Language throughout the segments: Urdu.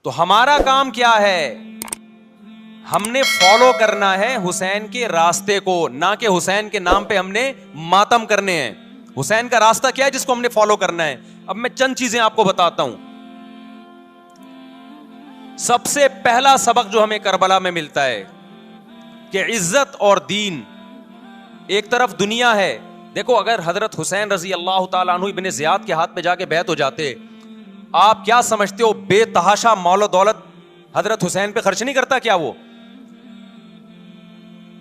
تو ہمارا کام کیا ہے؟ ہم نے فالو کرنا ہے حسین کے راستے کو، نہ کہ حسین کے نام پہ ہم نے ماتم کرنے ہیں. حسین کا راستہ کیا ہے جس کو ہم نے فالو کرنا ہے؟ اب میں چند چیزیں آپ کو بتاتا ہوں. سب سے پہلا سبق جو ہمیں کربلا میں ملتا ہے کہ عزت اور دین، ایک طرف دنیا ہے. دیکھو اگر حضرت حسین رضی اللہ تعالیٰ عنہ ابن زیاد کے ہاتھ پہ جا کے بیعت ہو جاتے، آپ کیا سمجھتے ہو بے تحاشا مال و دولت حضرت حسین پہ خرچ نہیں کرتا کیا وہ؟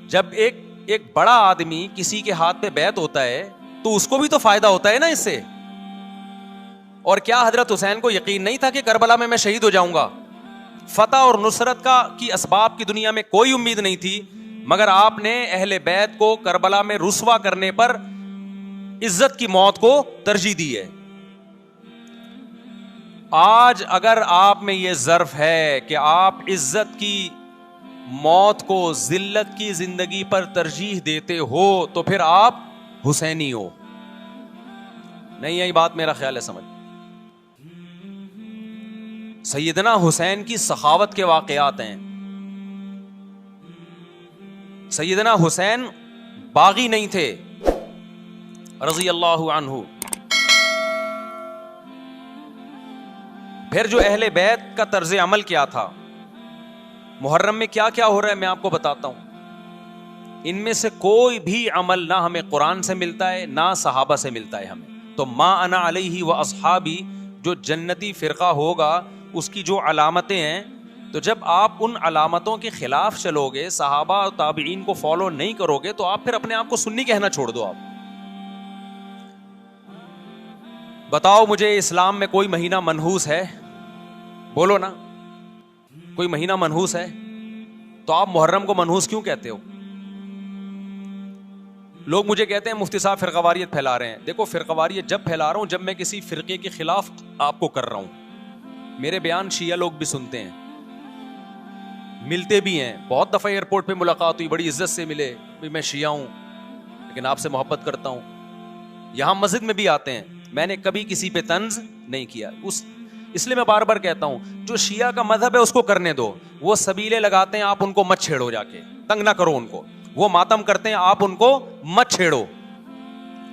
جب ایک بڑا آدمی کسی کے ہاتھ پہ بیعت ہوتا ہے تو اس کو بھی تو فائدہ ہوتا ہے نا اس سے. اور کیا حضرت حسین کو یقین نہیں تھا کہ کربلا میں شہید ہو جاؤں گا؟ فتح اور نصرت کی اسباب کی دنیا میں کوئی امید نہیں تھی، مگر آپ نے اہل بیت کو کربلا میں رسوا کرنے پر عزت کی موت کو ترجیح دی ہے. آج اگر آپ میں یہ ظرف ہے کہ آپ عزت کی موت کو ذلت کی زندگی پر ترجیح دیتے ہو تو پھر آپ حسینی ہو. نہیں یہی بات میرا خیال ہے سمجھ. سیدنا حسین کی سخاوت کے واقعات ہیں. سیدنا حسین باغی نہیں تھے رضی اللہ عنہ. پھر جو اہل بیت کا طرز عمل کیا تھا، محرم میں کیا کیا ہو رہا ہے میں آپ کو بتاتا ہوں. ان میں سے کوئی بھی عمل نہ ہمیں قرآن سے ملتا ہے نہ صحابہ سے ملتا ہے ہمیں. تو ما انا علیہ و اصحابی جو جنتی فرقہ ہوگا اس کی جو علامتیں ہیں، تو جب آپ ان علامتوں کے خلاف چلو گے، صحابہ اور تابعین کو فالو نہیں کرو گے، تو آپ پھر اپنے آپ کو سنی کہنا چھوڑ دو. آپ بتاؤ مجھے اسلام میں کوئی مہینہ منحوس ہے؟ بولو نا، کوئی مہینہ منحوس ہے؟ تو آپ محرم کو منحوس کیوں کہتے ہو؟ لوگ مجھے کہتے ہیں مفتی صاحب فرقہ واریت پھیلا رہے ہیں. دیکھو فرقہ واریت جب پھیلا رہا ہوں جب میں کسی فرقے کے خلاف آپ کو کر رہا ہوں. میرے بیان شیعہ لوگ بھی سنتے ہیں، ملتے بھی ہیں. بہت دفعہ ایئرپورٹ پہ ملاقات ہوئی، بڑی عزت سے ملے، میں شیعہ ہوں لیکن آپ سے محبت کرتا ہوں. یہاں مسجد میں بھی آتے ہیں. میں نے کبھی کسی پہ طنز نہیں کیا. اس لیے میں بار بار کہتا ہوں جو شیعہ کا مذہب ہے اس کو کرنے دو. وہ سبیلے لگاتے ہیں، آپ ان کو مت چھیڑو، جا کے تنگ نہ کرو ان کو. وہ ماتم کرتے ہیں، آپ ان کو مت چھیڑو.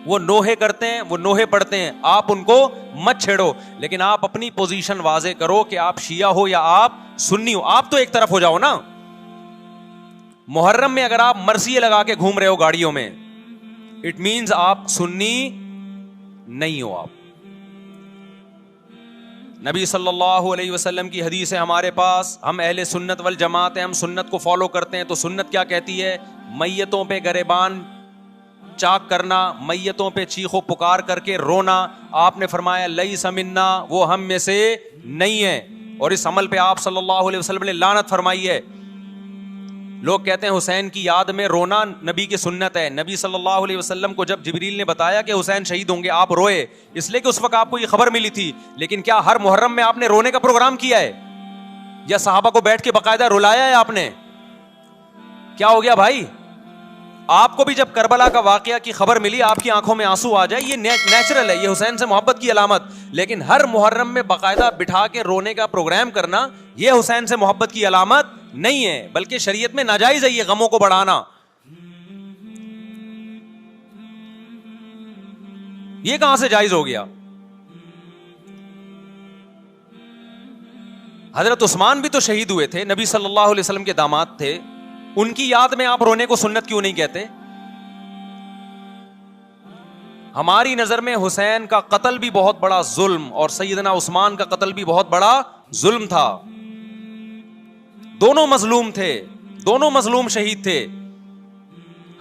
وہ نوحے کرتے ہیں، وہ نوحے پڑھتے ہیں، آپ ان کو مت چھیڑو. لیکن آپ اپنی پوزیشن واضح کرو کہ آپ شیعہ ہو یا آپ سنی ہو. آپ تو ایک طرف ہو جاؤ نا. محرم میں اگر آپ مرثیے لگا کے گھوم رہے ہو گاڑیوں میں، اٹ مینز آپ سنی نہیں ہو. آپ نبی صلی اللہ علیہ وسلم کی حدیث ہے ہمارے پاس، ہم اہل سنت والجماعت ہیں، ہم سنت کو فالو کرتے ہیں. تو سنت کیا کہتی ہے؟ میتوں پہ گریبان چاک کرنا، میتوں پہ چیخ و پکار کر کے رونا. آپ نے فرمایا لیس منا، وہ ہم میں سے نہیں ہے. اور اس عمل پہ آپ صلی اللہ علیہ وسلم نے لعنت فرمائی ہے. لوگ کہتے ہیں حسین کی یاد میں رونا نبی کی سنت ہے. نبی صلی اللہ علیہ وسلم کو جب جبریل نے بتایا کہ حسین شہید ہوں گے، آپ روئے اس لیے کہ اس وقت آپ کو یہ خبر ملی تھی. لیکن کیا ہر محرم میں آپ نے رونے کا پروگرام کیا ہے؟ یا صحابہ کو بیٹھ کے باقاعدہ رلایا ہے آپ نے؟ کیا ہو گیا بھائی؟ آپ کو بھی جب کربلا کا واقعہ کی خبر ملی آپ کی آنکھوں میں آنسو آ جائے، یہ نیچرل ہے، یہ حسین سے محبت کی علامت. لیکن ہر محرم میں باقاعدہ بٹھا کے رونے کا پروگرام کرنا یہ حسین سے محبت کی علامت نہیں ہے، بلکہ شریعت میں ناجائز ہے یہ غموں کو بڑھانا. یہ کہاں سے جائز ہو گیا؟ حضرت عثمان بھی تو شہید ہوئے تھے، نبی صلی اللہ علیہ وسلم کے داماد تھے. ان کی یاد میں آپ رونے کو سنت کیوں نہیں کہتے؟ ہماری نظر میں حسین کا قتل بھی بہت بڑا ظلم اور سیدنا عثمان کا قتل بھی بہت بڑا ظلم تھا. دونوں مظلوم تھے، دونوں مظلوم شہید تھے.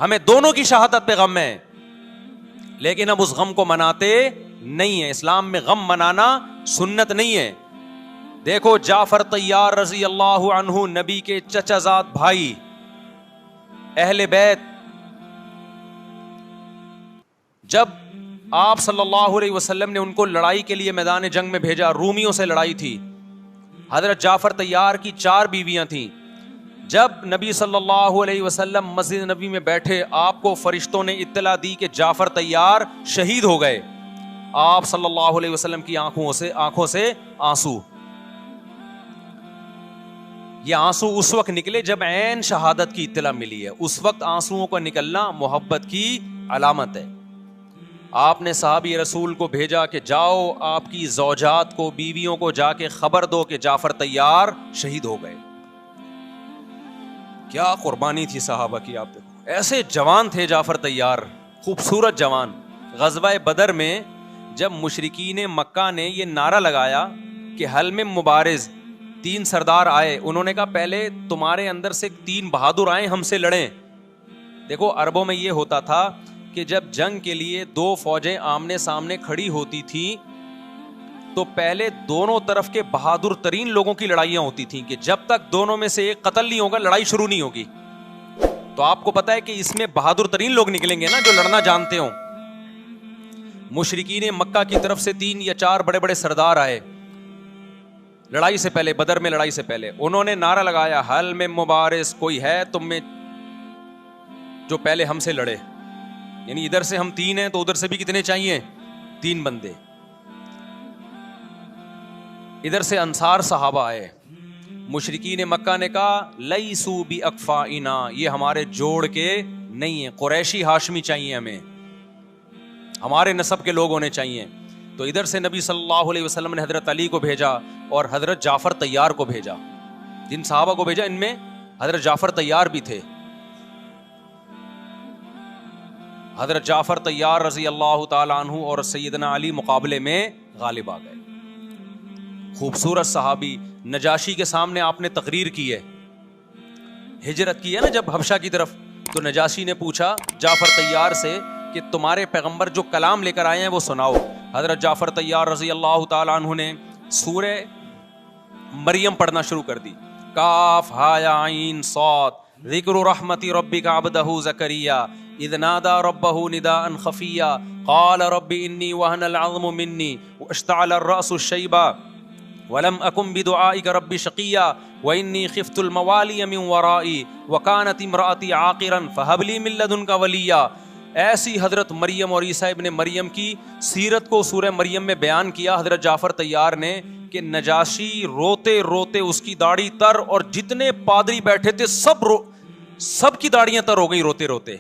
ہمیں دونوں کی شہادت پہ غم ہے، لیکن اب اس غم کو مناتے نہیں ہیں. اسلام میں غم منانا سنت نہیں ہے. دیکھو جعفر طیار رضی اللہ عنہ، نبی کے چچا زاد بھائی، اہل بیت، جب آپ صلی اللہ علیہ وسلم نے ان کو لڑائی کے لیے میدان جنگ میں بھیجا، رومیوں سے لڑائی تھی. حضرت جعفر طیار کی 4 بیویاں تھیں. جب نبی صلی اللہ علیہ وسلم مسجد نبی میں بیٹھے، آپ کو فرشتوں نے اطلاع دی کہ جعفر طیار شہید ہو گئے. آپ صلی اللہ علیہ وسلم کی آنکھوں سے آنسو. یہ آنسو اس وقت نکلے جب عین شہادت کی اطلاع ملی ہے، اس وقت آنسوؤں کا نکلنا محبت کی علامت ہے۔ آپ نے صحابی رسول کو بھیجا کہ جاؤ آپ کی زوجات کو، بیویوں کو جا کے خبر دو کہ جعفر طیار شہید ہو گئے۔ کیا قربانی تھی صحابہ کی، آپ دیکھو ایسے جوان تھے جعفر طیار، خوبصورت جوان۔ غزوہ بدر میں جب مشرکین مکہ نے یہ نعرہ لگایا کہ حل میں مبارز، 3 سردار آئے، انہوں نے کہا پہلے تمہارے اندر سے 3 بہادر آئیں ہم سے لڑیں۔ دیکھو عربوں میں یہ ہوتا تھا کہ جب جنگ کے لیے 2 فوجیں آمنے سامنے کھڑی ہوتی تھیں تو پہلے دونوں طرف کے بہادر ترین لوگوں کی لڑائیاں ہوتی تھیں کہ جب تک دونوں میں سے ایک قتل نہیں ہوگا لڑائی شروع نہیں ہوگی۔ تو آپ کو پتا ہے کہ اس میں بہادر ترین لوگ نکلیں گے نا، جو لڑنا جانتے ہوں۔ مشرکین مکہ کی طرف سے 3 یا 4 بڑے بڑے سردار آئے لڑائی سے پہلے، بدر میں لڑائی سے پہلے، انہوں نے نعرہ لگایا حل میں مبارز، کوئی ہے تم میں جو پہلے ہم سے لڑے؟ یعنی ادھر سے ہم 3 ہیں تو ادھر سے بھی کتنے چاہیے؟ 3 بندے۔ ادھر سے انصار صحابہ آئے، مشرکین مکہ نے کہا لیسو بی اکفائنا، یہ ہمارے جوڑ کے نہیں ہیں، قریشی ہاشمی چاہیے ہمیں، ہمارے نسب کے لوگ ہونے چاہیے۔ تو ادھر سے نبی صلی اللہ علیہ وسلم نے حضرت علی کو بھیجا اور حضرت جعفر طیار کو بھیجا۔ جن صحابہ کو بھیجا ان میں حضرت جعفر طیار بھی تھے۔ حضرت جعفر طیار رضی اللہ تعالی عنہ اور سیدنا علی مقابلے میں غالب آ گئے۔ خوبصورت صحابی، نجاشی کے سامنے آپ نے تقریر کی ہے، ہجرت کی ہے نا جب حبشہ کی طرف، تو نجاشی نے پوچھا جعفر طیار سے کہ تمہارے پیغمبر جو کلام لے کر آئے ہیں وہ سناؤ۔ حضرت جعفر طیار رضی اللہ تعالی عنہ نے سورہ مریم پڑھنا شروع کر دی۔ کاف ہا یا عین صاد ذکر رحمت ربک عبدہ زکریا اذ نادى ربه نداء خفيا قال رب اني وهن العظم مني واشتعل الراس شيبا ولم اكن بدعائك رب شقيا واني خفت الموالي من ورائي وكانت امراتي عاقرا فهب لي من لدنك وليا۔ ایسی حضرت مریم اور عیسیٰ ابن مریم کی سیرت کو سورہ مریم میں بیان کیا حضرت جعفر طیار نے کہ نجاشی روتے روتے، اس کی داڑھی تر، اور جتنے پادری بیٹھے تھے سب کی داڑیاں تر ہو گئی روتے روتے۔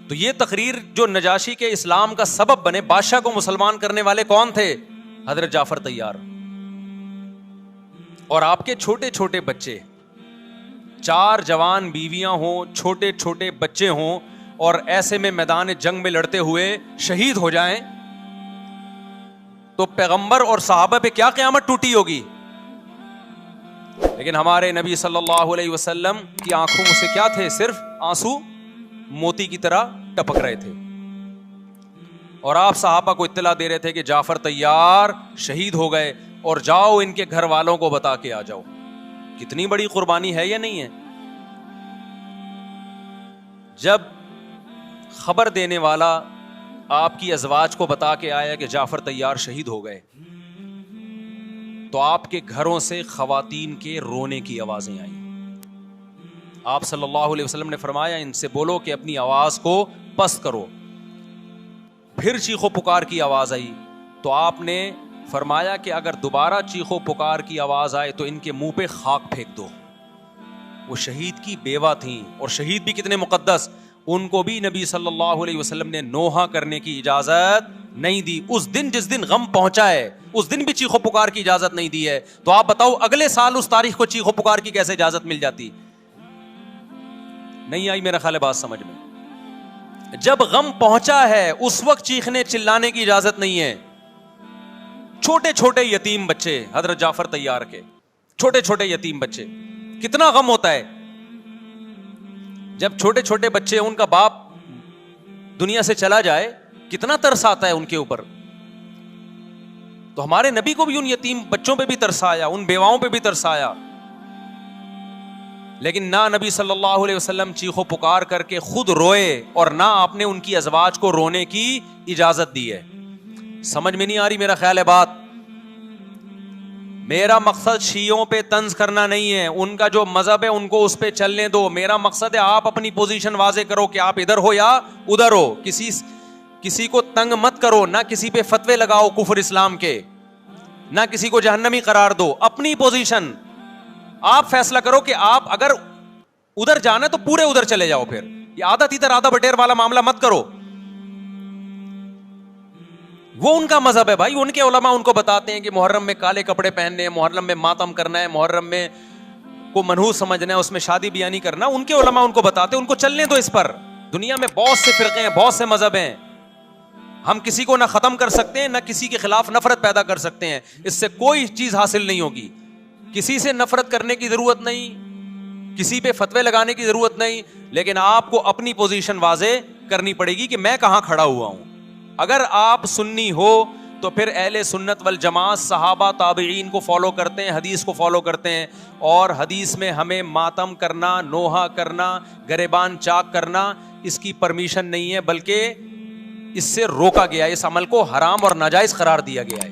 تو یہ تقریر جو نجاشی کے اسلام کا سبب بنے، بادشاہ کو مسلمان کرنے والے کون تھے؟ حضرت جعفر طیار۔ اور آپ کے چھوٹے چھوٹے بچے، 4 جوان بیویاں ہوں، چھوٹے چھوٹے بچے ہوں، اور ایسے میں میدان جنگ میں لڑتے ہوئے شہید ہو جائیں تو پیغمبر اور صحابہ پہ کیا قیامت ٹوٹی ہوگی۔ لیکن ہمارے نبی صلی اللہ علیہ وسلم کی آنکھوں میں سے کیا تھے؟ صرف آنسو موتی کی طرح ٹپک رہے تھے، اور آپ صحابہ کو اطلاع دے رہے تھے کہ جعفر طیار شہید ہو گئے اور جاؤ ان کے گھر والوں کو بتا کے آ جاؤ۔ کتنی بڑی قربانی ہے یا نہیں ہے؟ جب خبر دینے والا آپ کی ازواج کو بتا کے آیا کہ جعفر طیار شہید ہو گئے تو آپ کے گھروں سے خواتین کے رونے کی آوازیں آئیں۔ آپ صلی اللہ علیہ وسلم نے فرمایا ان سے بولو کہ اپنی آواز کو پست کرو۔ پھر چیخو پکار کی آواز آئی تو آپ نے فرمایا کہ اگر دوبارہ چیخو پکار کی آواز آئے تو ان کے منہ پہ خاک پھینک دو۔ وہ شہید کی بیوہ تھیں، اور شہید بھی کتنے مقدس، ان کو بھی نبی صلی اللہ علیہ وسلم نے نوحہ کرنے کی اجازت نہیں دی۔ اس دن جس دن غم پہنچا ہے اس دن بھی چیخو پکار کی اجازت نہیں دی ہے، تو آپ بتاؤ اگلے سال اس تاریخ کو چیخو پکار کی کیسے اجازت مل جاتی؟ نہیں آئی میرا خیال ہے بات سمجھ میں۔ جب غم پہنچا ہے اس وقت چیخنے چلانے کی اجازت نہیں ہے۔ چھوٹے چھوٹے یتیم بچے، حضرت جعفر طیار کے چھوٹے چھوٹے یتیم بچے، کتنا غم ہوتا ہے جب چھوٹے چھوٹے بچے، ان کا باپ دنیا سے چلا جائے، کتنا ترس آتا ہے ان کے اوپر۔ تو ہمارے نبی کو بھی ان یتیم بچوں پہ بھی ترس آیا، ان بیواؤں پہ بھی ترس آیا، لیکن نہ نبی صلی اللہ علیہ وسلم چیخو پکار کر کے خود روئے اور نہ آپ نے ان کی ازواج کو رونے کی اجازت دی ہے۔ سمجھ میں نہیں آ رہی میرا خیال ہے بات؟ میرا مقصد شیعوں پہ طنز کرنا نہیں ہے، ان کا جو مذہب ہے ان کو اس پہ چلنے دو۔ میرا مقصد ہے آپ اپنی پوزیشن واضح کرو کہ آپ ادھر ہو یا ادھر ہو، کسی کو تنگ مت کرو، نہ کسی پہ فتوے لگاؤ کفر اسلام کے۔ نہ کسی کو جہنمی قرار دو. اپنی پوزیشن آپ فیصلہ کرو کہ آپ اگر ادھر جانا ہے تو پورے ادھر چلے جاؤ. پھر یہ آدھا تیتر آدھا بٹیر والا معاملہ مت کرو. وہ ان کا مذہب ہے بھائی, ان کے علماء ان کو بتاتے ہیں کہ محرم میں کالے کپڑے پہننے ہیں, محرم میں ماتم کرنا ہے, محرم میں کو منحوس سمجھنا ہے, اس میں شادی بیاہ نہیں کرنا. ان کے علماء ان کو بتاتے ہیں, ان کو چلنے دو اس پر. دنیا میں بہت سے فرقے ہیں, بہت سے مذہب ہیں. ہم کسی کو نہ ختم کر سکتے ہیں, نہ کسی کے خلاف نفرت پیدا کر سکتے ہیں. اس سے کوئی چیز حاصل نہیں ہوگی. کسی سے نفرت کرنے کی ضرورت نہیں, کسی پہ فتوے لگانے کی ضرورت نہیں, لیکن آپ کو اپنی پوزیشن واضح کرنی پڑے گی کہ میں کہاں کھڑا ہوا ہوں. اگر آپ سنی ہو تو پھر اہل سنت والجماعت صحابہ تابعین کو فالو کرتے ہیں, حدیث کو فالو کرتے ہیں. اور حدیث میں ہمیں ماتم کرنا, نوحہ کرنا, گریبان چاک کرنا اس کی پرمیشن نہیں ہے, بلکہ اس سے روکا گیا ہے, اس عمل کو حرام اور ناجائز قرار دیا گیا ہے.